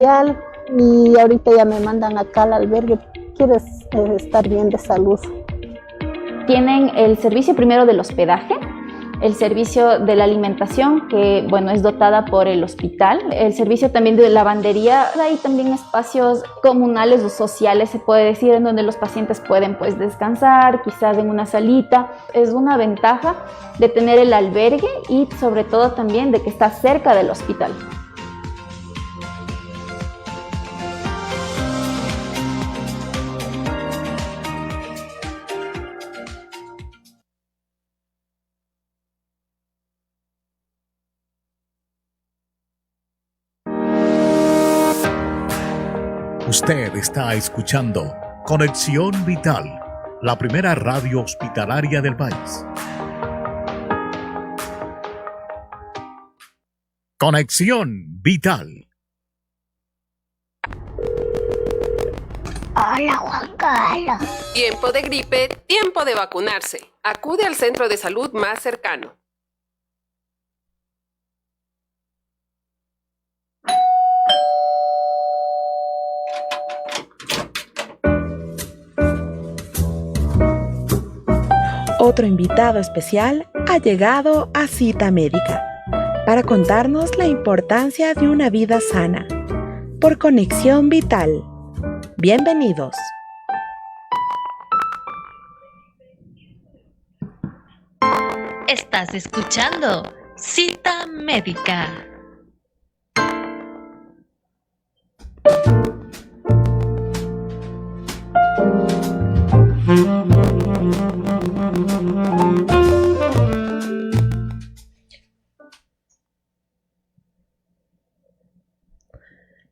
y ahorita ya me mandan acá al albergue. ¿Quieres estar bien de salud? Tienen el servicio primero del hospedaje, el servicio de la alimentación, que bueno, es dotada por el hospital, el servicio también de lavandería. Hay también espacios comunales o sociales, se puede decir, en donde los pacientes pueden pues descansar, quizás en una salita. Es una ventaja de tener el albergue y sobre todo también de que está cerca del hospital. Usted está escuchando Conexión Vital, la primera radio hospitalaria del país. Conexión Vital. Hola, Juan Carlos. Tiempo de gripe, tiempo de vacunarse. Acude al centro de salud más cercano. Otro invitado especial ha llegado a Cita Médica para contarnos la importancia de una vida sana. Por Conexión Vital. Bienvenidos. Estás escuchando Cita Médica.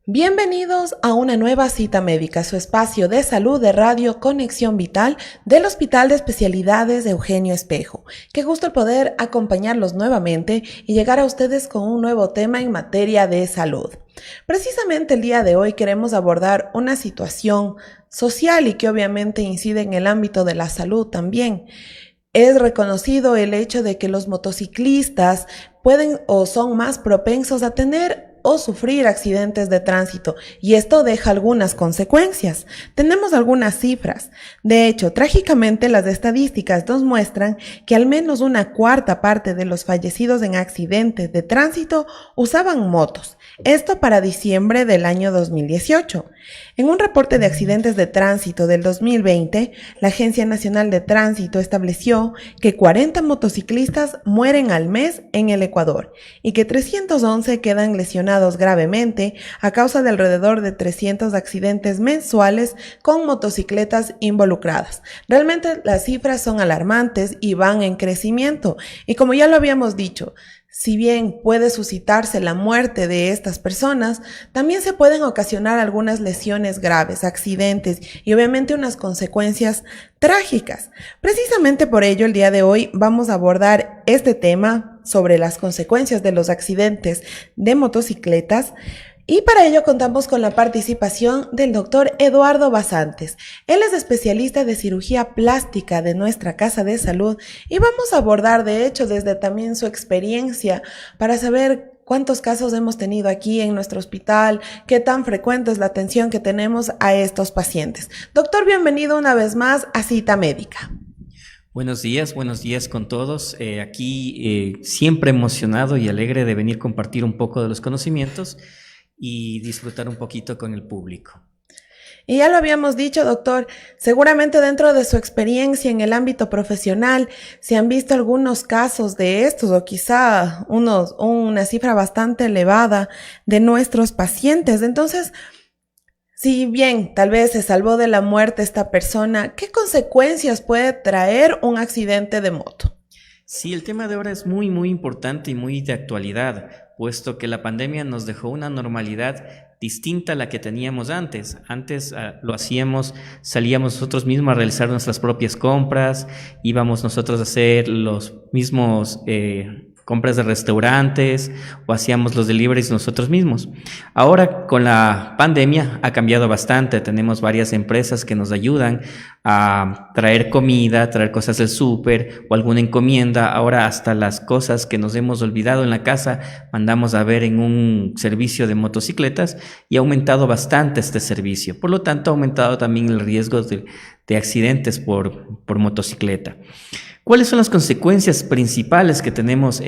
Bienvenidos a una nueva Cita Médica, su espacio de salud de Radio Conexión Vital del Hospital de Especialidades de Eugenio Espejo. Qué gusto el poder acompañarlos nuevamente y llegar a ustedes con un nuevo tema en materia de salud. Precisamente el día de hoy queremos abordar una situación social y que obviamente incide en el ámbito de la salud también. Es reconocido el hecho de que los motociclistas pueden o son más propensos a tener o sufrir accidentes de tránsito, y esto deja algunas consecuencias. Tenemos algunas cifras. De hecho, trágicamente las estadísticas nos muestran que al menos una cuarta parte de los fallecidos en accidentes de tránsito usaban motos. Esto para diciembre del año 2018. En un reporte de accidentes de tránsito del 2020, la Agencia Nacional de Tránsito estableció que 40 motociclistas mueren al mes en el Ecuador y que 311 quedan lesionados gravemente a causa de alrededor de 300 accidentes mensuales con motocicletas involucradas. Realmente las cifras son alarmantes y van en crecimiento. Y como ya lo habíamos dicho, si bien puede suscitarse la muerte de estas personas, también se pueden ocasionar algunas lesiones graves, accidentes y obviamente unas consecuencias trágicas. Precisamente por ello, el día de hoy vamos a abordar este tema sobre las consecuencias de los accidentes de motocicletas. Y para ello contamos con la participación del doctor Eduardo Basantes. Él es especialista de cirugía plástica de nuestra Casa de Salud y vamos a abordar de hecho desde también su experiencia para saber cuántos casos hemos tenido aquí en nuestro hospital, qué tan frecuente es la atención que tenemos a estos pacientes. Doctor, bienvenido una vez más a Cita Médica. Buenos días con todos. Aquí siempre emocionado y alegre de venir a compartir un poco de los conocimientos y disfrutar un poquito con el público. Y ya lo habíamos dicho, doctor, seguramente dentro de su experiencia en el ámbito profesional se han visto algunos casos de estos o quizá una cifra bastante elevada de nuestros pacientes. Entonces, si bien tal vez se salvó de la muerte esta persona, ¿qué consecuencias puede traer un accidente de moto? Sí, el tema de ahora es muy, muy importante y muy de actualidad, puesto que la pandemia nos dejó una normalidad distinta a la que teníamos antes. Antes lo hacíamos, salíamos nosotros mismos a realizar nuestras propias compras, íbamos nosotros a hacer los mismos compras de restaurantes o hacíamos los deliveries nosotros mismos. Ahora con la pandemia ha cambiado bastante, tenemos varias empresas que nos ayudan a traer comida, traer cosas del súper o alguna encomienda. Ahora hasta las cosas que nos hemos olvidado en la casa mandamos a ver en un servicio de motocicletas y ha aumentado bastante este servicio. Por lo tanto, ha aumentado también el riesgo de accidentes por motocicleta. ¿Cuáles son las consecuencias principales que tenemos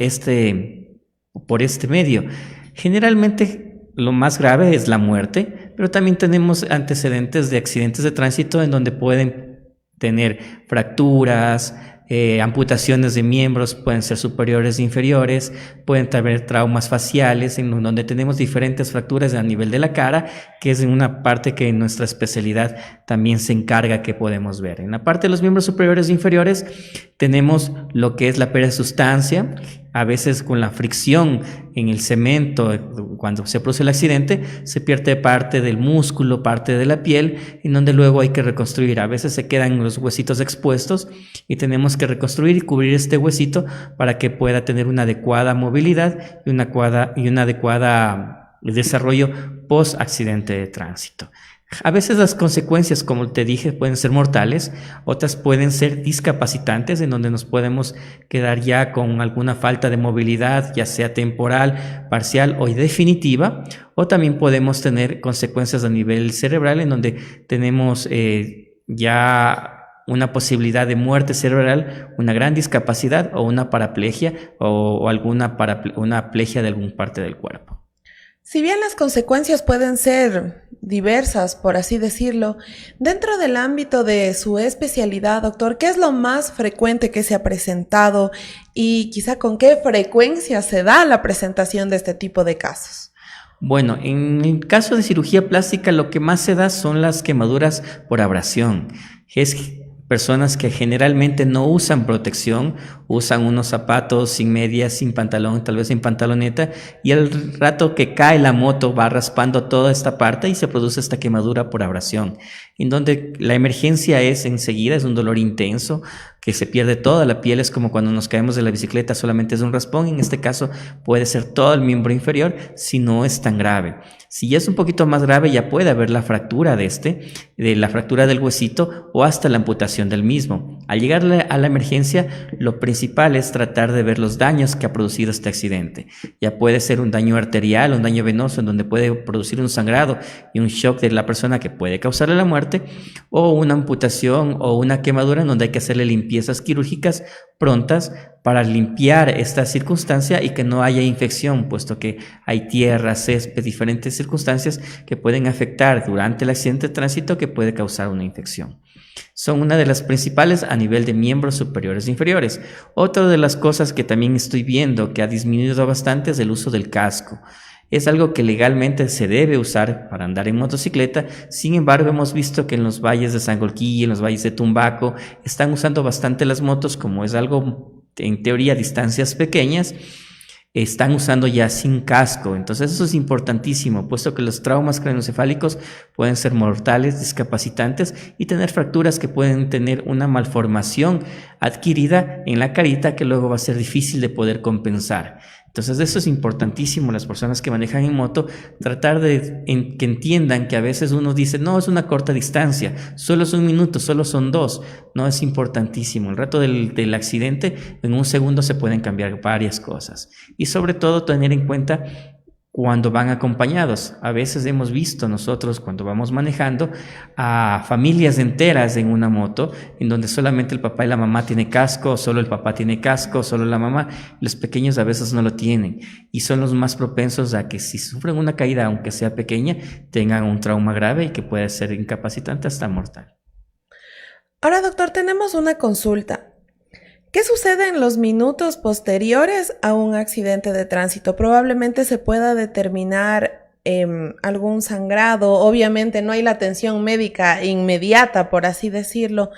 por este medio? Generalmente lo más grave es la muerte, pero también tenemos antecedentes de accidentes de tránsito en donde pueden tener fracturas, amputaciones de miembros, pueden ser superiores e inferiores, pueden haber traumas faciales, en donde tenemos diferentes fracturas a nivel de la cara, que es una parte que en nuestra especialidad también se encarga que podemos ver. En la parte de los miembros superiores e inferiores tenemos lo que es la pérdida de sustancia, a veces con la fricción en el cemento, cuando se produce el accidente, se pierde parte del músculo, parte de la piel, en donde luego hay que reconstruir. A veces se quedan los huesitos expuestos y tenemos que reconstruir y cubrir este huesito para que pueda tener una adecuada movilidad y un adecuado desarrollo post accidente de tránsito. A veces las consecuencias, como te dije, pueden ser mortales, otras pueden ser discapacitantes, en donde nos podemos quedar ya con alguna falta de movilidad, ya sea temporal, parcial o definitiva, o también podemos tener consecuencias a nivel cerebral, en donde tenemos ya una posibilidad de muerte cerebral, una gran discapacidad o una paraplegia o una plegia de alguna parte del cuerpo. Si bien las consecuencias pueden ser diversas, por así decirlo, dentro del ámbito de su especialidad, doctor, ¿qué es lo más frecuente que se ha presentado y quizá con qué frecuencia se da la presentación de este tipo de casos? Bueno, en el caso de cirugía plástica lo que más se da son las quemaduras por abrasión. Es personas que generalmente no usan protección, usan unos zapatos sin medias, sin pantalón, tal vez sin pantaloneta, y al rato que cae la moto va raspando toda esta parte y se produce esta quemadura por abrasión, en donde la emergencia es enseguida, es un dolor intenso, que se pierde toda la piel, es como cuando nos caemos de la bicicleta, solamente es un raspón. En este caso puede ser todo el miembro inferior si no es tan grave. Si ya es un poquito más grave, ya puede haber la fractura de la fractura del huesito o hasta la amputación del mismo. Al llegar a la emergencia, lo principal es tratar de ver los daños que ha producido este accidente. Ya puede ser un daño arterial, un daño venoso en donde puede producir un sangrado y un shock de la persona que puede causarle la muerte, o una amputación o una quemadura en donde hay que hacerle limpiezas quirúrgicas prontas para limpiar esta circunstancia y que no haya infección, puesto que hay tierra, césped, diferentes circunstancias que pueden afectar durante el accidente de tránsito que puede causar una infección. Son una de las principales a nivel de miembros superiores e inferiores. Otra de las cosas que también estoy viendo que ha disminuido bastante es el uso del casco. Es algo que legalmente se debe usar para andar en motocicleta. Sin embargo, hemos visto que en los valles de Sangolquí, en los valles de Tumbaco, están usando bastante las motos, como es algo en teoría a distancias pequeñas, están usando ya sin casco. Entonces eso es importantísimo, puesto que los traumas craneoencefálicos pueden ser mortales, discapacitantes y tener fracturas que pueden tener una malformación adquirida en la carita que luego va a ser difícil de poder compensar. Entonces eso es importantísimo, las personas que manejan en moto, tratar de que entiendan que a veces uno dice, no, es una corta distancia, solo es un minuto, solo son 2, no, es importantísimo. El rato del accidente, en un segundo se pueden cambiar varias cosas y sobre todo tener en cuenta cuando van acompañados. A veces hemos visto nosotros cuando vamos manejando a familias enteras en una moto en donde solamente el papá y la mamá tienen casco, solo el papá tiene casco, solo la mamá. Los pequeños a veces no lo tienen y son los más propensos a que si sufren una caída, aunque sea pequeña, tengan un trauma grave y que puede ser incapacitante hasta mortal. Ahora, doctor, tenemos una consulta. ¿Qué sucede en los minutos posteriores a un accidente de tránsito? Probablemente se pueda determinar algún sangrado. Obviamente no hay la atención médica inmediata, por así decirlo.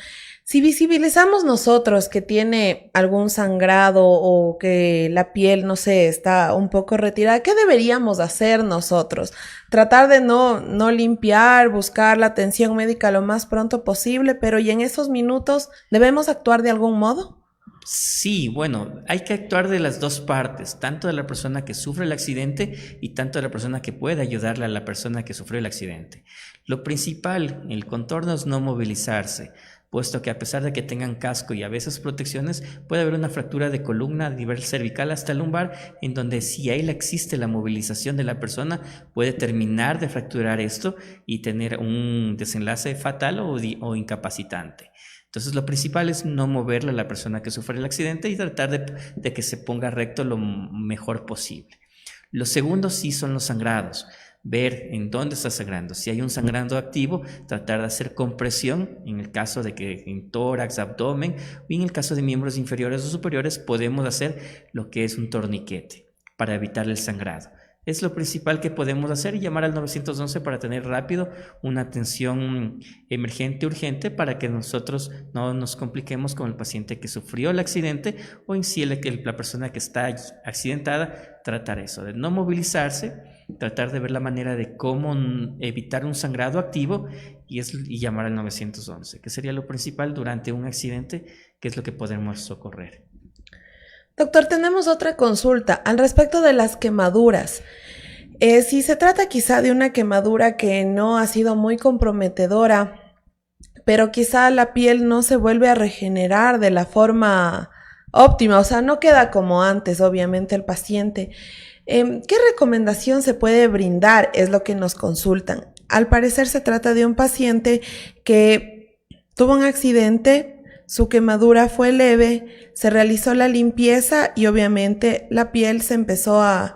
Si visibilizamos nosotros que tiene algún sangrado o que la piel, no sé, está un poco retirada, ¿qué deberíamos hacer nosotros? Tratar de no limpiar, buscar la atención médica lo más pronto posible, pero ¿y en esos minutos debemos actuar de algún modo? Sí, bueno, hay que actuar de las dos partes, tanto de la persona que sufre el accidente y tanto de la persona que puede ayudarle a la persona que sufrió el accidente. Lo principal en el contorno es no movilizarse, puesto que a pesar de que tengan casco y a veces protecciones, puede haber una fractura de columna a nivel cervical hasta el lumbar, en donde si ahí existe la movilización de la persona, puede terminar de fracturar esto y tener un desenlace fatal o incapacitante. Entonces lo principal es no moverle a la persona que sufre el accidente y tratar de que se ponga recto lo mejor posible. Lo segundo sí son los sangrados. Ver en dónde está sangrando. Si hay un sangrado activo, tratar de hacer compresión en el caso de que en tórax, abdomen, y en el caso de miembros inferiores o superiores podemos hacer lo que es un torniquete para evitar el sangrado. Es lo principal que podemos hacer y llamar al 911 para tener rápido una atención emergente, urgente, para que nosotros no nos compliquemos con el paciente que sufrió el accidente o en sí la persona que está accidentada, tratar eso, de no movilizarse, tratar de ver la manera de cómo evitar un sangrado activo y llamar al 911, que sería lo principal durante un accidente, que es lo que podemos socorrer. Doctor, tenemos otra consulta al respecto de las quemaduras. Si se trata quizá de una quemadura que no ha sido muy comprometedora, pero quizá la piel no se vuelve a regenerar de la forma óptima, o sea, no queda como antes, obviamente, el paciente. ¿Qué recomendación se puede brindar? Es lo que nos consultan. Al parecer se trata de un paciente que tuvo un accidente, su quemadura fue leve, se realizó la limpieza y obviamente la piel se empezó a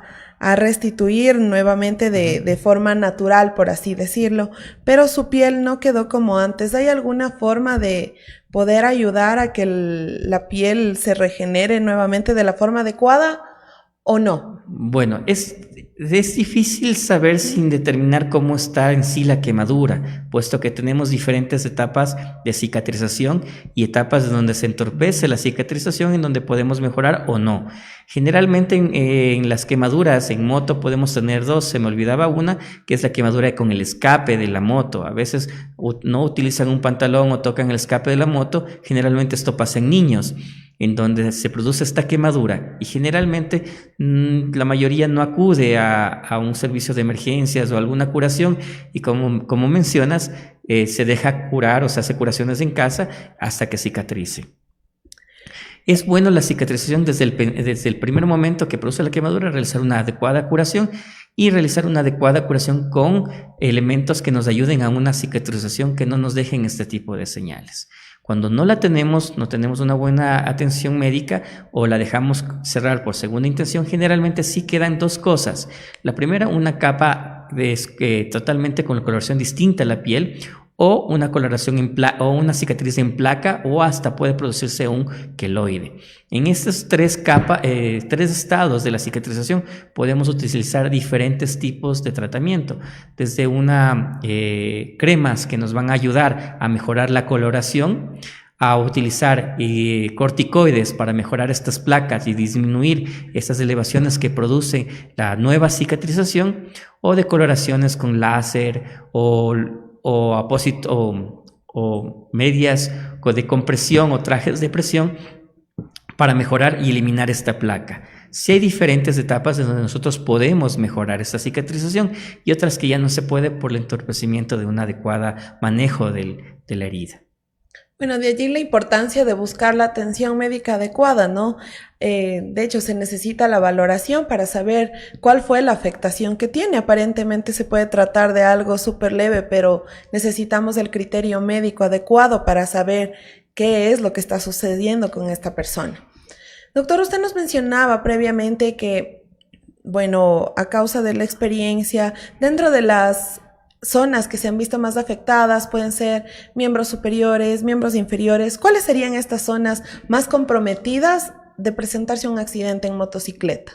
restituir nuevamente de forma natural, por así decirlo, pero su piel no quedó como antes. ¿Hay alguna forma de poder ayudar a que la piel se regenere nuevamente de la forma adecuada o no? Bueno, es difícil saber sin determinar cómo está en sí la quemadura, puesto que tenemos diferentes etapas de cicatrización y etapas donde se entorpece la cicatrización, en donde podemos mejorar o no. Generalmente en las quemaduras en moto podemos tener dos, se me olvidaba una, que es la quemadura con el escape de la moto. A veces no utilizan un pantalón o tocan el escape de la moto, generalmente esto pasa en niños, en donde se produce esta quemadura y generalmente la mayoría no acude a un servicio de emergencias o alguna curación y como mencionas, se deja curar o se hace curaciones en casa hasta que cicatrice. Es bueno la cicatrización desde el primer momento que produce la quemadura, realizar una adecuada curación y realizar una adecuada curación con elementos que nos ayuden a una cicatrización que no nos dejen este tipo de señales. Cuando no la tenemos, no tenemos una buena atención médica o la dejamos cerrar por segunda intención, generalmente sí quedan dos cosas. La primera, una capa totalmente con coloración distinta a la piel, o una coloración o una cicatriz en placa, o hasta puede producirse un queloide. En estos tres estados de la cicatrización podemos utilizar diferentes tipos de tratamiento, desde cremas que nos van a ayudar a mejorar la coloración, a utilizar corticoides para mejorar estas placas y disminuir estas elevaciones que produce la nueva cicatrización, o decoloraciones con láser o medias de compresión o trajes de presión para mejorar y eliminar esta placa. Sí hay diferentes etapas en donde nosotros podemos mejorar esta cicatrización y otras que ya no se puede por el entorpecimiento de un adecuado manejo de la herida. Bueno, de allí la importancia de buscar la atención médica adecuada, ¿no? De hecho, se necesita la valoración para saber cuál fue la afectación que tiene. Aparentemente se puede tratar de algo súper leve, pero necesitamos el criterio médico adecuado para saber qué es lo que está sucediendo con esta persona. Doctor, usted nos mencionaba previamente que, bueno, a causa de la experiencia, dentro de las zonas que se han visto más afectadas pueden ser miembros superiores, miembros inferiores. ¿Cuáles serían estas zonas más comprometidas de presentarse un accidente en motocicleta?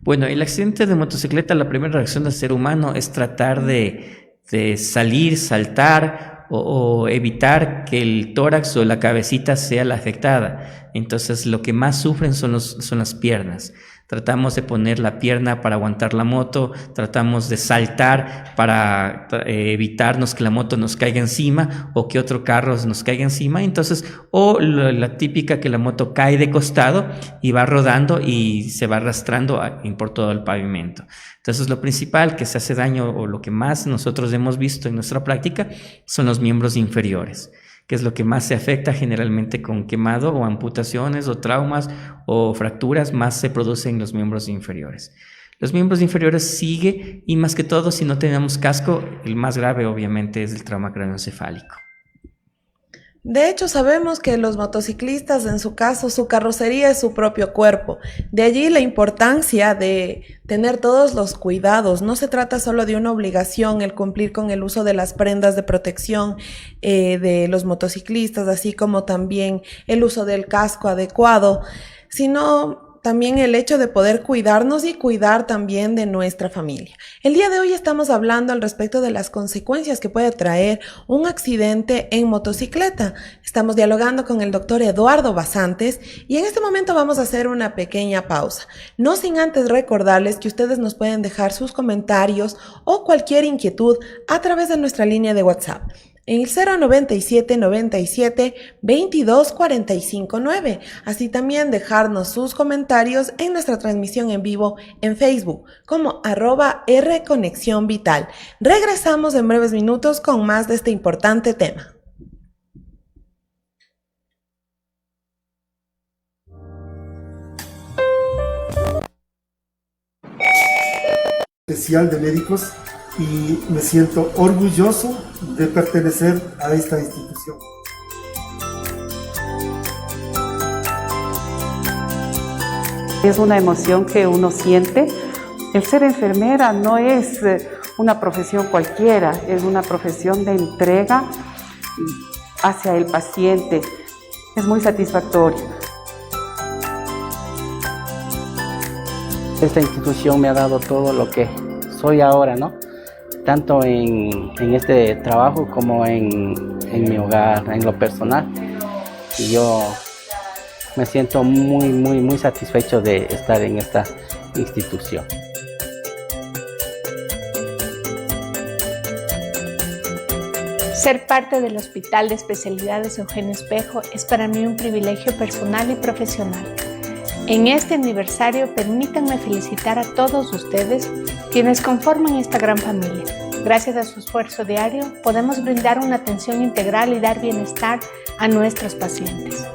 Bueno, el accidente de motocicleta, la primera reacción del ser humano es tratar de salir, saltar o evitar que el tórax o la cabecita sea la afectada. Entonces lo que más sufren son las piernas. Tratamos de poner la pierna para aguantar la moto, tratamos de saltar para evitarnos que la moto nos caiga encima o que otro carro nos caiga encima. Entonces, o la típica que la moto cae de costado y va rodando y se va arrastrando por todo el pavimento. Entonces, lo principal que se hace daño o lo que más nosotros hemos visto en nuestra práctica son los miembros inferiores, que es lo que más se afecta generalmente con quemado o amputaciones o traumas o fracturas, más se producen en los miembros inferiores. Los miembros inferiores sigue y más que todo si no tenemos casco, el más grave obviamente es el trauma craneoencefálico. De hecho, sabemos que los motociclistas, en su caso, su carrocería es su propio cuerpo. De allí la importancia de tener todos los cuidados. No se trata solo de una obligación el cumplir con el uso de las prendas de protección de los motociclistas, así como también el uso del casco adecuado, sino también el hecho de poder cuidarnos y cuidar también de nuestra familia. El día de hoy estamos hablando al respecto de las consecuencias que puede traer un accidente en motocicleta. Estamos dialogando con el doctor Eduardo Basantes y en este momento vamos a hacer una pequeña pausa. No sin antes recordarles que ustedes nos pueden dejar sus comentarios o cualquier inquietud a través de nuestra línea de WhatsApp. En el 097 97 22 45 9. Así también dejarnos sus comentarios en nuestra transmisión en vivo en Facebook como @RConexionVital. Regresamos en breves minutos con más de este importante tema. Especial de médicos y me siento orgulloso de pertenecer a esta institución. Es una emoción que uno siente. El ser enfermera no es una profesión cualquiera, es una profesión de entrega hacia el paciente. Es muy satisfactorio. Esta institución me ha dado todo lo que soy ahora, ¿no? Tanto en este trabajo como en mi hogar, en lo personal. Y yo me siento muy satisfecho de estar en esta institución. Ser parte del Hospital de Especialidades Eugenio Espejo es para mí un privilegio personal y profesional. En este aniversario, permítanme felicitar a todos ustedes quienes conforman esta gran familia. Gracias a su esfuerzo diario, podemos brindar una atención integral y dar bienestar a nuestros pacientes.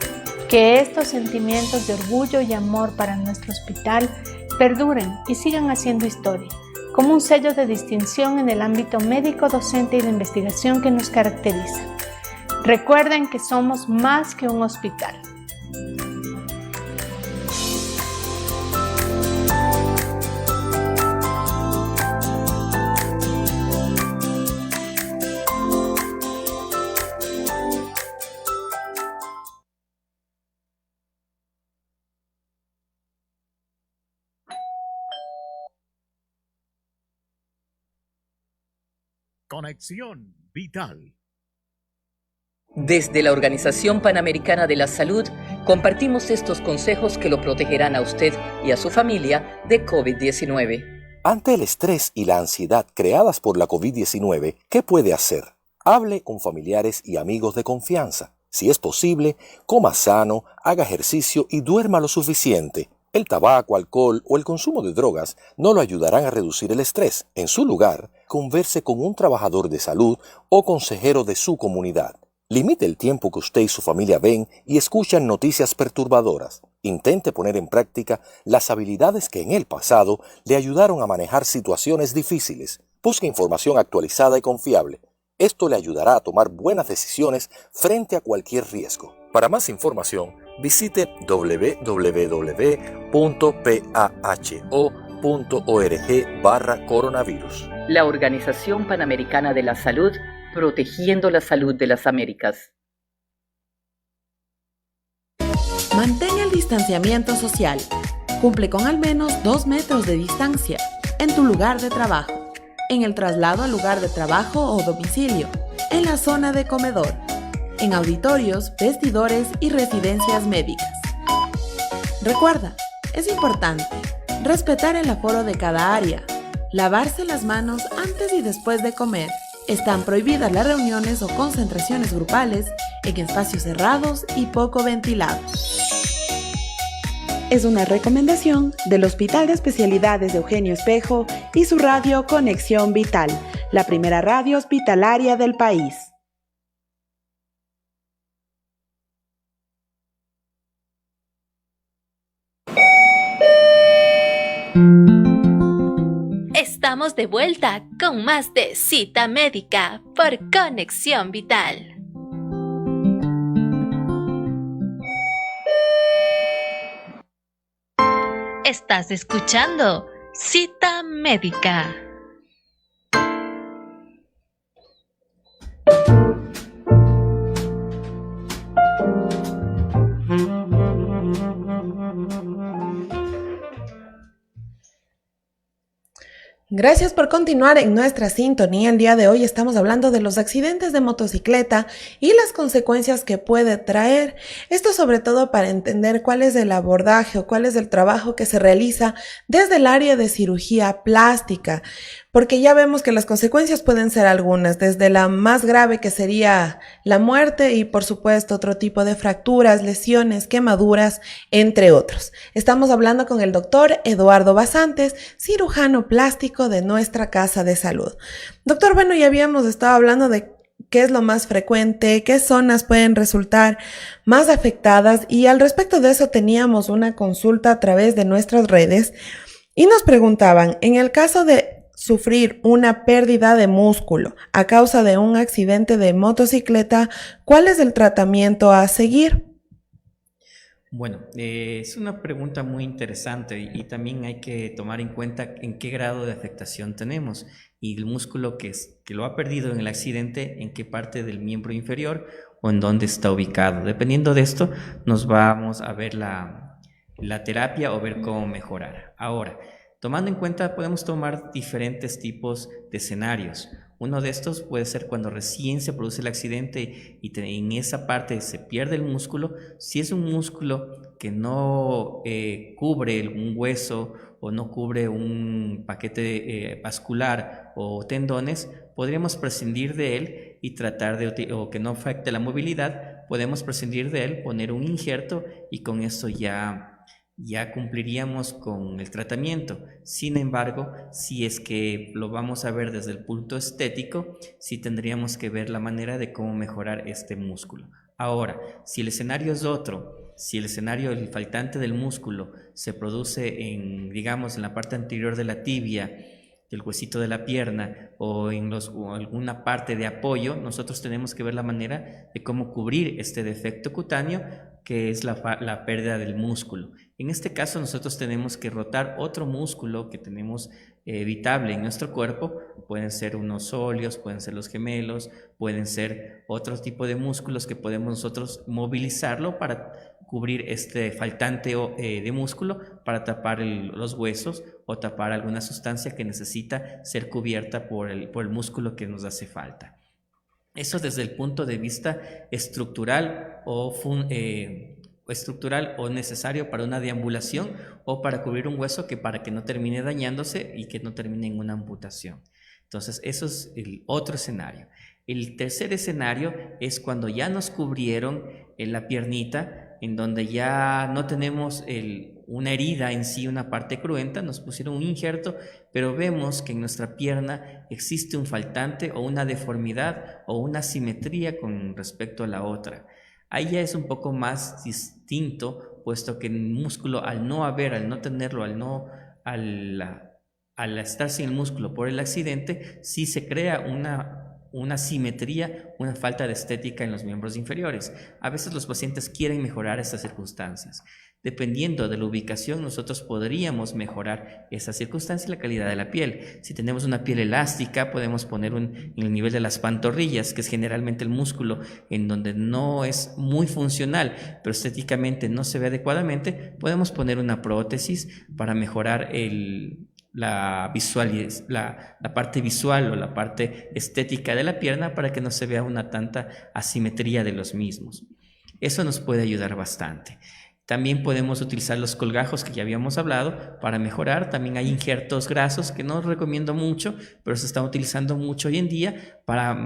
Que estos sentimientos de orgullo y amor para nuestro hospital perduren y sigan haciendo historia, como un sello de distinción en el ámbito médico, docente y de investigación que nos caracteriza. Recuerden que somos más que un hospital. Conexión Vital. Desde la Organización Panamericana de la Salud, compartimos estos consejos que lo protegerán a usted y a su familia de COVID-19. Ante el estrés y la ansiedad creadas por la COVID-19, ¿qué puede hacer? Hable con familiares y amigos de confianza. Si es posible, coma sano, haga ejercicio y duerma lo suficiente. El tabaco, alcohol o el consumo de drogas no lo ayudarán a reducir el estrés. En su lugar, converse con un trabajador de salud o consejero de su comunidad. Limite el tiempo que usted y su familia ven y escuchan noticias perturbadoras. Intente poner en práctica las habilidades que en el pasado le ayudaron a manejar situaciones difíciles. Busque información actualizada y confiable. Esto le ayudará a tomar buenas decisiones frente a cualquier riesgo. Para más información, visite www.paho.org/coronavirus. La Organización Panamericana de la Salud, protegiendo la salud de las Américas. Mantén el distanciamiento social. Cumple con al menos 2 metros de distancia en tu lugar de trabajo, en el traslado al lugar de trabajo o domicilio, en la zona de comedor, en auditorios, vestidores y residencias médicas. Recuerda, es importante, respetar el aforo de cada área, lavarse las manos antes y después de comer. Están prohibidas las reuniones o concentraciones grupales en espacios cerrados y poco ventilados. Es una recomendación del Hospital de Especialidades de Eugenio Espejo y su radio Conexión Vital, la primera radio hospitalaria del país. Estamos de vuelta con más de Cita Médica por Conexión Vital. Estás escuchando Cita Médica. Gracias por continuar en nuestra sintonía. El día de hoy estamos hablando de los accidentes de motocicleta y las consecuencias que puede traer. Esto sobre todo para entender cuál es el abordaje o cuál es el trabajo que se realiza desde el área de cirugía plástica, porque ya vemos que las consecuencias pueden ser algunas, desde la más grave que sería la muerte y por supuesto otro tipo de fracturas, lesiones, quemaduras, entre otros. Estamos hablando con el doctor Eduardo Basantes, cirujano plástico de nuestra casa de salud. Doctor, bueno, ya habíamos estado hablando de qué es lo más frecuente, qué zonas pueden resultar más afectadas, y al respecto de eso teníamos una consulta a través de nuestras redes y nos preguntaban, en el caso de sufrir una pérdida de músculo a causa de un accidente de motocicleta, ¿cuál es el tratamiento a seguir? Bueno, es una pregunta muy interesante y también hay que tomar en cuenta en qué grado de afectación tenemos y el músculo que lo ha perdido en el accidente, en qué parte del miembro inferior o en dónde está ubicado. Dependiendo de esto, nos vamos a ver la terapia o ver cómo mejorar. Ahora, tomando en cuenta, podemos tomar diferentes tipos de escenarios. Uno de estos puede ser cuando recién se produce el accidente y en esa parte se pierde el músculo. Si es un músculo que no cubre un hueso o no cubre un paquete vascular o tendones, podríamos prescindir de él y tratar o que no afecte la movilidad, podemos prescindir de él, poner un injerto y con eso ya cumpliríamos con el tratamiento. Sin embargo, si es que lo vamos a ver desde el punto estético, sí tendríamos que ver la manera de cómo mejorar este músculo. Ahora, si el escenario es otro, si el faltante del músculo se produce digamos, en la parte anterior de la tibia, del huesito de la pierna o alguna parte de apoyo, nosotros tenemos que ver la manera de cómo cubrir este defecto cutáneo que es la pérdida del músculo. En este caso nosotros tenemos que rotar otro músculo que tenemos evitable en nuestro cuerpo. Pueden ser unos óleos, pueden ser los gemelos, pueden ser otro tipo de músculos que podemos nosotros movilizarlo para cubrir este faltante de músculo, para tapar los huesos o tapar alguna sustancia que necesita ser cubierta por el músculo que nos hace falta. Eso desde el punto de vista estructural o necesario para una deambulación o para cubrir un hueso para que no termine dañándose y que no termine en una amputación. Entonces, eso es el otro escenario. El tercer escenario es cuando ya nos cubrieron la piernita, en donde ya no tenemos una herida en sí, una parte cruenta, nos pusieron un injerto, pero vemos que en nuestra pierna existe un faltante o una deformidad o una asimetría con respecto a la otra. Ahí ya es un poco más distinto, puesto que el músculo, al no tenerlo, al estar sin el músculo por el accidente, sí se crea una asimetría, una falta de estética en los miembros inferiores. A veces los pacientes quieren mejorar estas circunstancias. Dependiendo de la ubicación, nosotros podríamos mejorar esa circunstancia y la calidad de la piel. Si tenemos una piel elástica, podemos poner en el nivel de las pantorrillas, que es generalmente el músculo en donde no es muy funcional, pero estéticamente no se ve adecuadamente, podemos poner una prótesis para mejorar la parte visual o la parte estética de la pierna para que no se vea una tanta asimetría de los mismos. Eso nos puede ayudar bastante. También podemos utilizar los colgajos que ya habíamos hablado para mejorar. También hay injertos grasos que no recomiendo mucho, pero se están utilizando mucho hoy en día para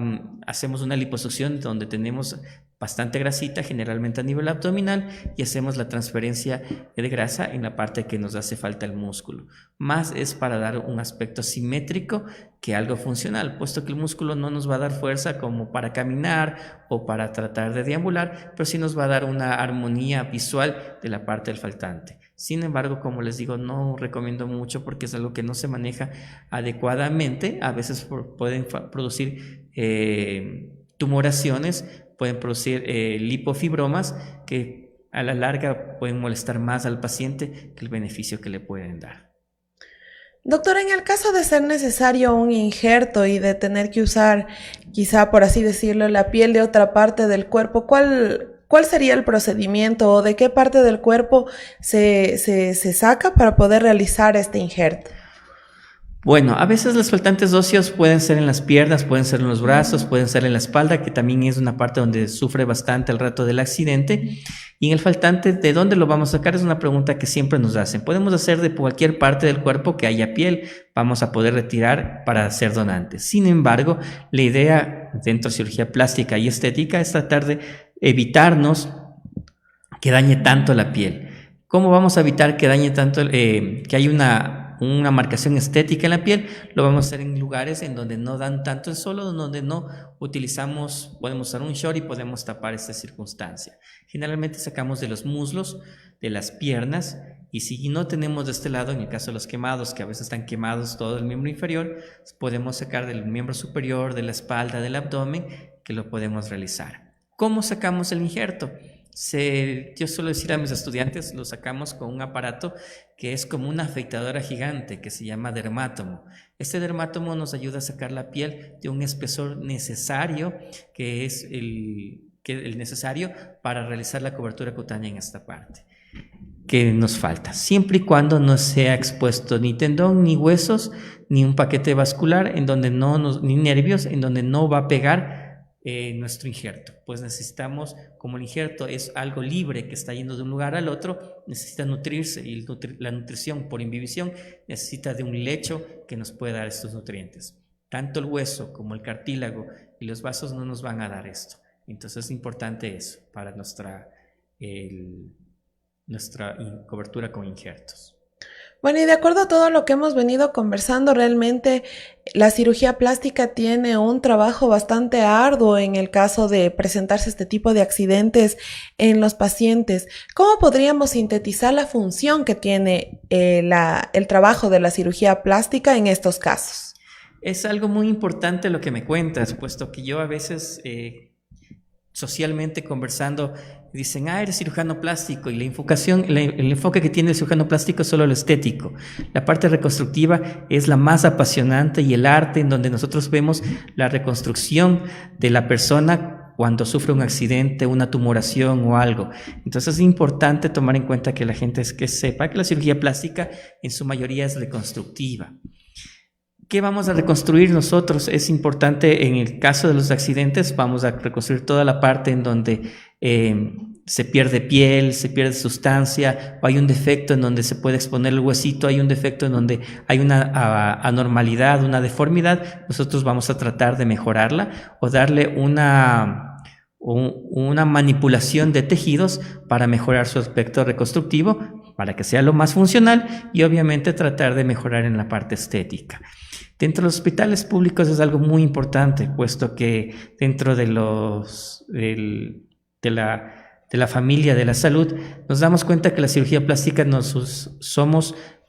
hacemos una liposucción donde tenemos bastante grasita, generalmente a nivel abdominal, y hacemos la transferencia de grasa en la parte que nos hace falta el músculo. Más es para dar un aspecto simétrico que algo funcional, puesto que el músculo no nos va a dar fuerza como para caminar o para tratar de deambular, pero sí nos va a dar una armonía visual de la parte del faltante. Sin embargo, como les digo, no recomiendo mucho porque es algo que no se maneja adecuadamente. A veces pueden producir tumoraciones, pueden producir lipofibromas que a la larga pueden molestar más al paciente que el beneficio que le pueden dar. Doctor, en el caso de ser necesario un injerto y de tener que usar, quizá por así decirlo, la piel de otra parte del cuerpo, ¿cuál sería el procedimiento o de qué parte del cuerpo se saca para poder realizar este injerto? Bueno, a veces los faltantes óseos pueden ser en las piernas, pueden ser en los brazos, pueden ser en la espalda, que también es una parte donde sufre bastante al rato del accidente. Y en el faltante, ¿de dónde lo vamos a sacar? Es una pregunta que siempre nos hacen. Podemos hacer de cualquier parte del cuerpo que haya piel, vamos a poder retirar para ser donantes. Sin embargo, la idea dentro de cirugía plástica y estética es tratar de evitarnos que dañe tanto la piel. ¿Cómo vamos a evitar que dañe tanto, que haya una marcación estética en la piel? Lo vamos a hacer en lugares en donde no dan tanto el sol, donde no utilizamos, podemos usar un short y podemos tapar esta circunstancia. Generalmente sacamos de los muslos, de las piernas, y si no tenemos de este lado, en el caso de los quemados, que a veces están quemados todo el miembro inferior, podemos sacar del miembro superior, de la espalda, del abdomen, que lo podemos realizar. ¿Cómo sacamos el injerto? Yo suelo decir a mis estudiantes, lo sacamos con un aparato que es como una afeitadora gigante que se llama dermátomo. Este dermátomo nos ayuda a sacar la piel de un espesor necesario, que es el necesario para realizar la cobertura cutánea en esta parte que nos falta, siempre y cuando no sea expuesto ni tendón, ni huesos, ni un paquete vascular en donde ni nervios, en donde no va a pegar nuestro injerto. Pues necesitamos, como el injerto es algo libre que está yendo de un lugar al otro, necesita nutrirse, y la nutrición por imbibición necesita de un lecho que nos pueda dar estos nutrientes. Tanto el hueso como el cartílago y los vasos no nos van a dar esto. Entonces es importante eso para nuestra cobertura con injertos. Bueno, y de acuerdo a todo lo que hemos venido conversando, realmente la cirugía plástica tiene un trabajo bastante arduo en el caso de presentarse este tipo de accidentes en los pacientes. ¿Cómo podríamos sintetizar la función que tiene el trabajo de la cirugía plástica en estos casos? Es algo muy importante lo que me cuentas, puesto que yo a veces socialmente conversando dicen, eres cirujano plástico, y el enfoque que tiene el cirujano plástico es solo lo estético. La parte reconstructiva es la más apasionante, y el arte en donde nosotros vemos la reconstrucción de la persona cuando sufre un accidente, una tumoración o algo. Entonces es importante tomar en cuenta que la gente sepa que la cirugía plástica en su mayoría es reconstructiva. ¿Qué vamos a reconstruir nosotros? Es importante en el caso de los accidentes, vamos a reconstruir toda la parte en donde se pierde piel, se pierde sustancia, o hay un defecto en donde se puede exponer el huesito, hay un defecto en donde hay una anormalidad, una deformidad. Nosotros vamos a tratar de mejorarla o darle una manipulación de tejidos para mejorar su aspecto reconstructivo, para que sea lo más funcional, y obviamente tratar de mejorar en la parte estética. Dentro de los hospitales públicos es algo muy importante, puesto que dentro de la familia de la salud nos damos cuenta que la cirugía plástica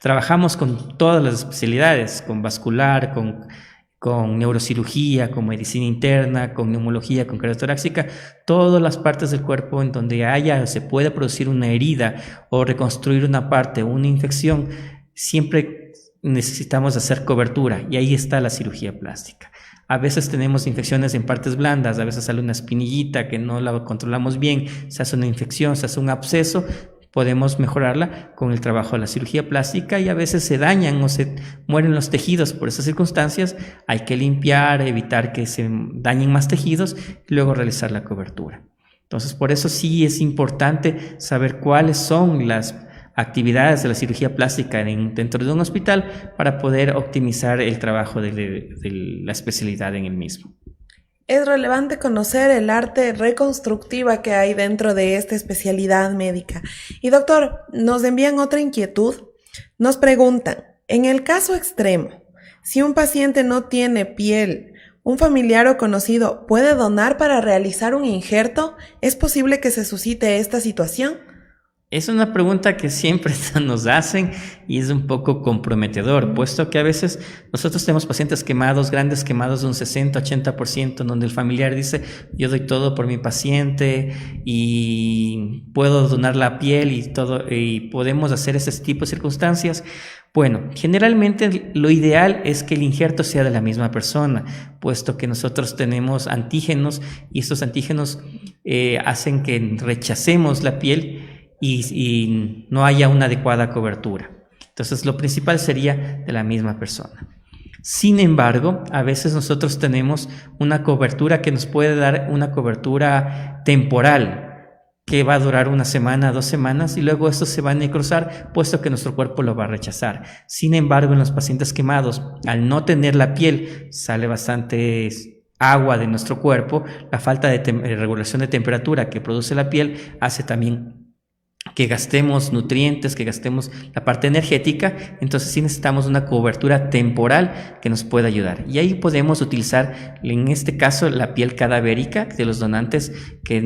trabajamos con todas las especialidades, con vascular, con neurocirugía, con medicina interna, con neumología, con cardiotorácica, todas las partes del cuerpo en donde se puede producir una herida o reconstruir una parte, una infección, siempre necesitamos hacer cobertura, y ahí está la cirugía plástica. A veces tenemos infecciones en partes blandas, a veces sale una espinillita que no la controlamos bien, se hace una infección, se hace un absceso, podemos mejorarla con el trabajo de la cirugía plástica, y a veces se dañan o se mueren los tejidos por esas circunstancias. Hay que limpiar, evitar que se dañen más tejidos y luego realizar la cobertura. Entonces, por eso sí es importante saber cuáles son las actividades de la cirugía plástica dentro de un hospital para poder optimizar el trabajo de la especialidad en el mismo. Es relevante conocer el arte reconstructiva que hay dentro de esta especialidad médica. Y doctor, nos envían otra inquietud. Nos preguntan, en el caso extremo, si un paciente no tiene piel, ¿un familiar o conocido puede donar para realizar un injerto? ¿Es posible que se suscite esta situación? Es una pregunta que siempre nos hacen y es un poco comprometedor, puesto que a veces nosotros tenemos pacientes quemados, grandes quemados de un 60-80%, donde el familiar dice, yo doy todo por mi paciente y puedo donar la piel y todo, y podemos hacer ese tipo de circunstancias. Bueno, generalmente lo ideal es que el injerto sea de la misma persona, puesto que nosotros tenemos antígenos y estos antígenos hacen que rechacemos la piel y no haya una adecuada cobertura. Entonces, lo principal sería de la misma persona. Sin embargo, a veces nosotros tenemos una cobertura que nos puede dar una cobertura temporal, que va a durar 1 semana, 2 semanas, y luego esto se va a necrosar, puesto que nuestro cuerpo lo va a rechazar. Sin embargo, en los pacientes quemados, al no tener la piel, sale bastante agua de nuestro cuerpo. La falta de regulación de temperatura que produce la piel hace también que gastemos nutrientes, que gastemos la parte energética. Entonces sí necesitamos una cobertura temporal que nos pueda ayudar, y ahí podemos utilizar en este caso la piel cadavérica de los donantes que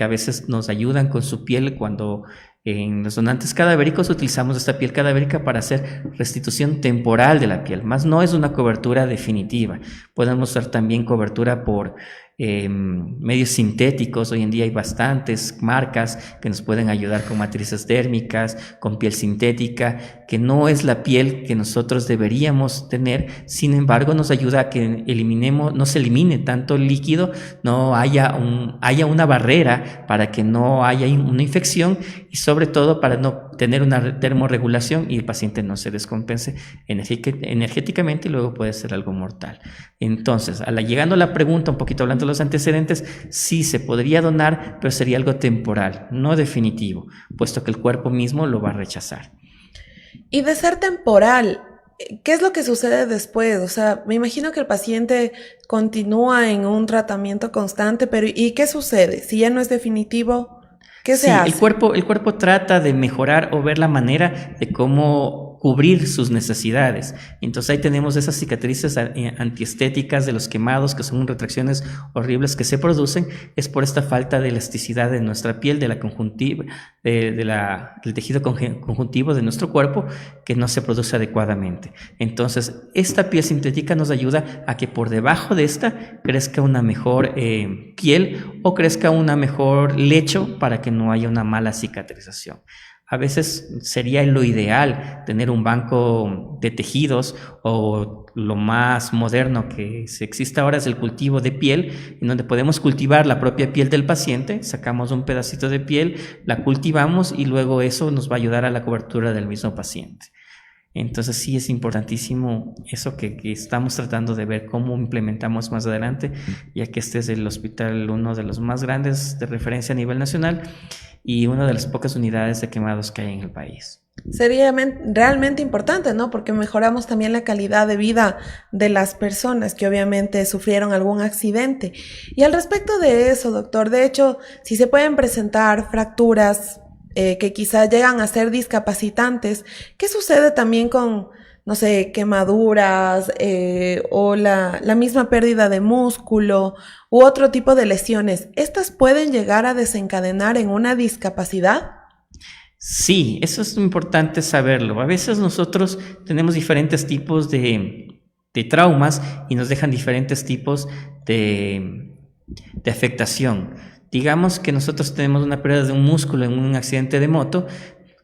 a veces nos ayudan con su piel. Cuando en los donantes cadavéricos utilizamos esta piel cadavérica para hacer restitución temporal de la piel, más no es una cobertura definitiva. Podemos usar también cobertura por medios sintéticos. Hoy en día hay bastantes marcas que nos pueden ayudar con matrices térmicas, con piel sintética, que no es la piel que nosotros deberíamos tener. Sin embargo, nos ayuda a que no se elimine tanto el líquido, no haya una barrera para que no haya una infección, y sobre todo para no tener una termorregulación y el paciente no se descompense energéticamente y luego puede ser algo mortal. Entonces, llegando a la pregunta, un poquito hablando de los antecedentes, sí se podría donar, pero sería algo temporal, no definitivo, puesto que el cuerpo mismo lo va a rechazar. Y de ser temporal, ¿qué es lo que sucede después? O sea, me imagino que el paciente continúa en un tratamiento constante, pero ¿y qué sucede? Si ya no es definitivo, ¿qué se hace? El cuerpo trata de mejorar o ver la manera de cómo cubrir sus necesidades. Entonces ahí tenemos esas cicatrices antiestéticas de los quemados, que son retracciones horribles que se producen. Es por esta falta de elasticidad de nuestra piel, de la conjuntiva, del tejido conjuntivo de nuestro cuerpo, que no se produce adecuadamente. Entonces esta piel sintética nos ayuda a que por debajo de esta crezca una mejor piel o crezca una mejor lecho para que no haya una mala cicatrización. A veces sería lo ideal tener un banco de tejidos, o lo más moderno que existe ahora es el cultivo de piel, en donde podemos cultivar la propia piel del paciente. Sacamos un pedacito de piel, la cultivamos y luego eso nos va a ayudar a la cobertura del mismo paciente. Entonces sí es importantísimo eso que estamos tratando de ver cómo implementamos más adelante, ya que este es el hospital, uno de los más grandes de referencia a nivel nacional y una de las pocas unidades de quemados que hay en el país. Sería realmente importante, ¿no? Porque mejoramos también la calidad de vida de las personas que obviamente sufrieron algún accidente. Y al respecto de eso, doctor, de hecho, si se pueden presentar fracturas que quizás llegan a ser discapacitantes, ¿qué sucede también con, no sé, quemaduras o la misma pérdida de músculo u otro tipo de lesiones? ¿Estas pueden llegar a desencadenar en una discapacidad? Sí, eso es importante saberlo. A veces nosotros tenemos diferentes tipos de traumas y nos dejan diferentes tipos de afectación. Digamos que nosotros tenemos una pérdida de un músculo en un accidente de moto,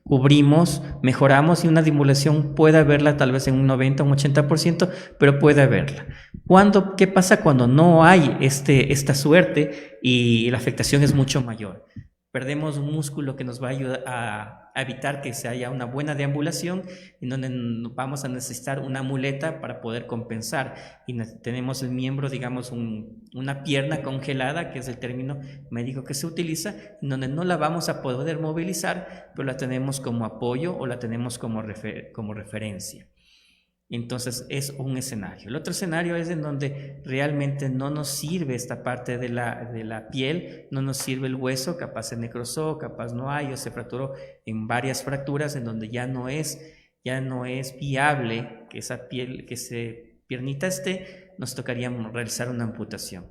cubrimos, mejoramos y una dimulación puede haberla tal vez en un 90 o un 80%, pero puede haberla. ¿Qué pasa cuando no hay esta suerte y la afectación es mucho mayor? Perdemos un músculo que nos va a ayudar a evitar que se haya una buena deambulación, en donde vamos a necesitar una muleta para poder compensar, y tenemos el miembro, digamos, una pierna congelada, que es el término médico que se utiliza, en donde no la vamos a poder movilizar, pero la tenemos como apoyo o la tenemos como referencia. Entonces es un escenario. El otro escenario es en donde realmente no nos sirve esta parte de la piel, no nos sirve el hueso, capaz se necrosó, capaz no hay, o se fracturó en varias fracturas, en donde ya no es viable que esa piernita esté, nos tocaría realizar una amputación.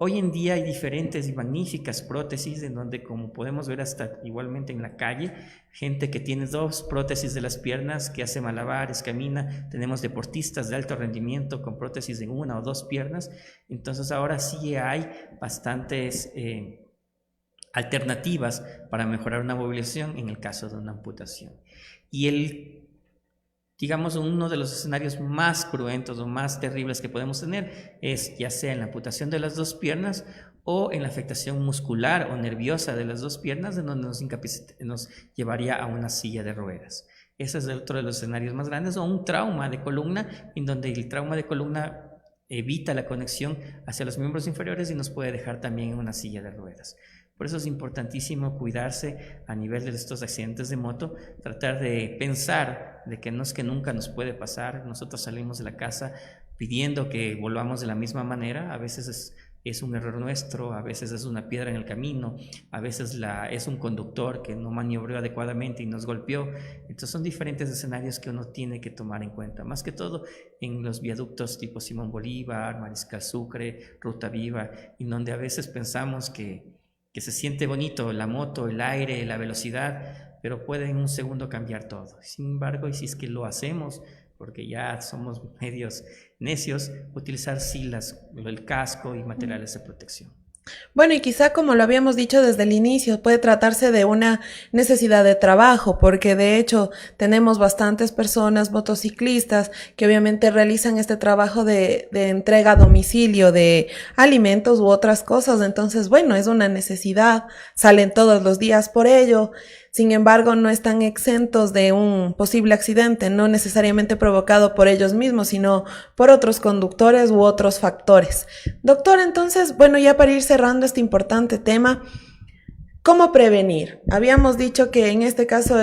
Hoy en día hay diferentes y magníficas prótesis, en donde, como podemos ver hasta igualmente en la calle, gente que tiene 2 prótesis de las piernas, que hace malabares, camina. Tenemos deportistas de alto rendimiento con prótesis en 1 o 2 piernas. Entonces ahora sí hay bastantes alternativas para mejorar una movilización en el caso de una amputación. Y digamos, uno de los escenarios más cruentos o más terribles que podemos tener es ya sea en la amputación de las 2 piernas o en la afectación muscular o nerviosa de las 2 piernas, en donde nos llevaría a una silla de ruedas. Ese es otro de los escenarios más grandes, o un trauma de columna, en donde el trauma de columna evita la conexión hacia los miembros inferiores y nos puede dejar también en una silla de ruedas. Por eso es importantísimo cuidarse a nivel de estos accidentes de moto, tratar de pensar de que no es que nunca nos puede pasar. Nosotros salimos de la casa pidiendo que volvamos de la misma manera. A veces es un error nuestro, a veces es una piedra en el camino, a veces es un conductor que no maniobró adecuadamente y nos golpeó. Entonces son diferentes escenarios que uno tiene que tomar en cuenta, más que todo en los viaductos tipo Simón Bolívar, Mariscal Sucre, Ruta Viva, en donde a veces pensamos que se siente bonito la moto, el aire, la velocidad, pero puede en un segundo cambiar todo. Sin embargo, y si es que lo hacemos, porque ya somos medios necios, utilizar sí el casco y materiales de protección. Bueno, y quizá, como lo habíamos dicho desde el inicio, puede tratarse de una necesidad de trabajo, porque de hecho tenemos bastantes personas motociclistas que obviamente realizan este trabajo de entrega a domicilio de alimentos u otras cosas. Entonces, bueno, es una necesidad, salen todos los días por ello. Sin embargo, no están exentos de un posible accidente, no necesariamente provocado por ellos mismos, sino por otros conductores u otros factores. Doctor, entonces, bueno, ya para ir cerrando este importante tema, ¿cómo prevenir? Habíamos dicho que en este caso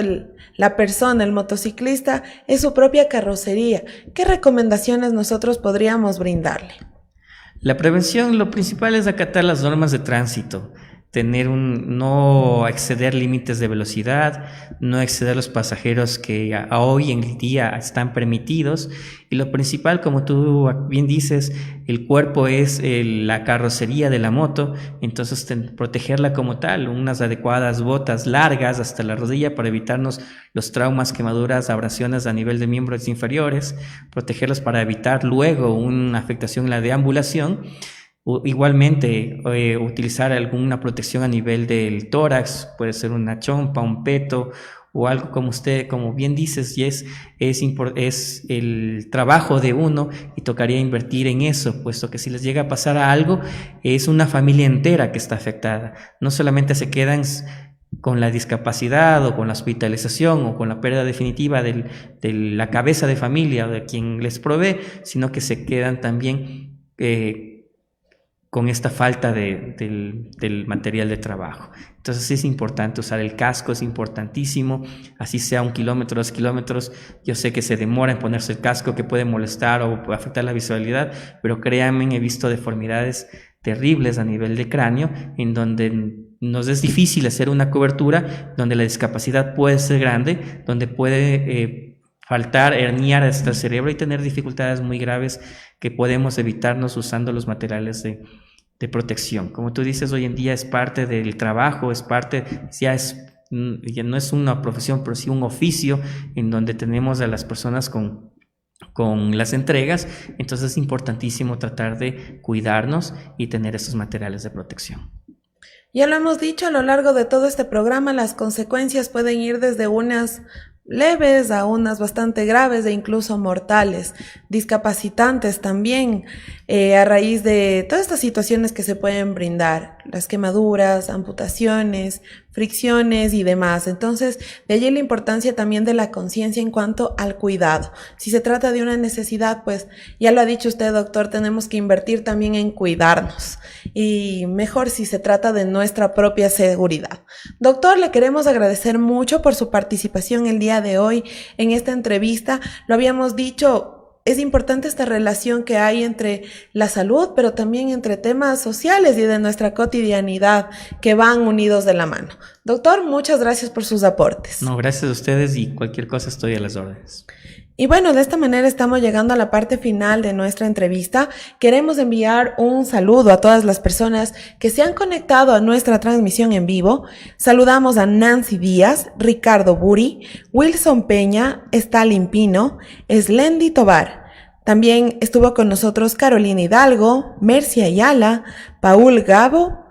la persona, el motociclista, es su propia carrocería. ¿Qué recomendaciones nosotros podríamos brindarle? La prevención, lo principal es acatar las normas de tránsito. No exceder límites de velocidad, no exceder los pasajeros que hoy en día están permitidos, y lo principal, como tú bien dices, el cuerpo es la carrocería de la moto, entonces protegerla como tal, unas adecuadas botas largas hasta la rodilla para evitarnos los traumas, quemaduras, abrasiones a nivel de miembros inferiores, protegerlos para evitar luego una afectación en la deambulación. Igualmente, utilizar alguna protección a nivel del tórax, puede ser una chompa, un peto o algo como bien dices, y es el trabajo de uno, y tocaría invertir en eso, puesto que si les llega a pasar algo, es una familia entera que está afectada. No solamente se quedan con la discapacidad o con la hospitalización o con la pérdida definitiva de la cabeza de familia o de quien les provee, sino que se quedan también con esta falta del material de trabajo. Entonces es importante usar el casco, es importantísimo, así sea 1 kilómetro, 2 kilómetros. Yo sé que se demora en ponerse el casco, que puede molestar o afectar la visualidad, pero créanme, he visto deformidades terribles a nivel de cráneo, en donde nos es difícil hacer una cobertura, donde la discapacidad puede ser grande, donde puede faltar, herniar hasta el cerebro y tener dificultades muy graves que podemos evitarnos usando los materiales de protección. Como tú dices, hoy en día es parte del trabajo, ya no es una profesión, pero sí un oficio en donde tenemos a las personas con las entregas. Entonces es importantísimo tratar de cuidarnos y tener esos materiales de protección. Ya lo hemos dicho a lo largo de todo este programa, las consecuencias pueden ir desde unas leves a unas bastante graves e incluso mortales, discapacitantes también, a raíz de todas estas situaciones que se pueden brindar, las quemaduras, amputaciones, fricciones y demás. Entonces, de allí la importancia también de la conciencia en cuanto al cuidado. Si se trata de una necesidad, pues ya lo ha dicho usted, doctor, tenemos que invertir también en cuidarnos. Y mejor si se trata de nuestra propia seguridad. Doctor, le queremos agradecer mucho por su participación el día de hoy en esta entrevista. Lo habíamos dicho, es importante esta relación que hay entre la salud, pero también entre temas sociales y de nuestra cotidianidad que van unidos de la mano. Doctor, muchas gracias por sus aportes. No, gracias a ustedes y cualquier cosa estoy a las órdenes. Y bueno, de esta manera estamos llegando a la parte final de nuestra entrevista. Queremos enviar un saludo a todas las personas que se han conectado a nuestra transmisión en vivo. Saludamos a Nancy Díaz, Ricardo Buri, Wilson Peña, Stalin Pino, Slendy Tobar. También estuvo con nosotros Carolina Hidalgo, Mercia Ayala, Paul Gabo,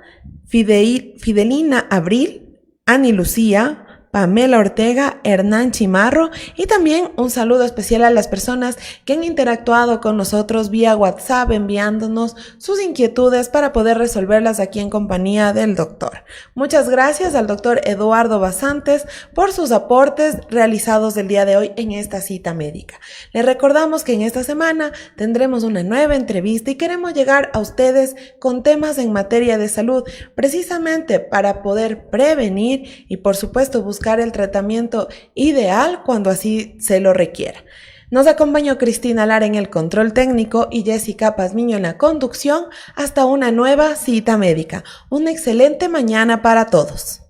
Fidelina Abril, Ani Lucía, Pamela Ortega, Hernán Chimarro y también un saludo especial a las personas que han interactuado con nosotros vía WhatsApp enviándonos sus inquietudes para poder resolverlas aquí en compañía del doctor. Muchas gracias al doctor Eduardo Basantes por sus aportes realizados el día de hoy en esta cita médica. Les recordamos que en esta semana tendremos una nueva entrevista y queremos llegar a ustedes con temas en materia de salud precisamente para poder prevenir y por supuesto buscar el tratamiento ideal cuando así se lo requiera. Nos acompañó Cristina Lara en el control técnico y Jessica Pazmiño en la conducción. Hasta una nueva cita médica. Una excelente mañana para todos.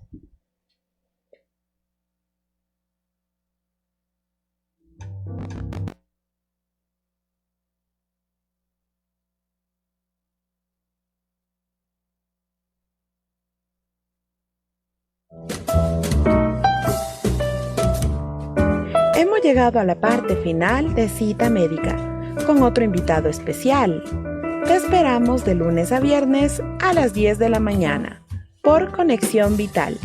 Hemos llegado a la parte final de Cita Médica, con otro invitado especial. Te esperamos de lunes a viernes a las 10 de la mañana, por Conexión Vital.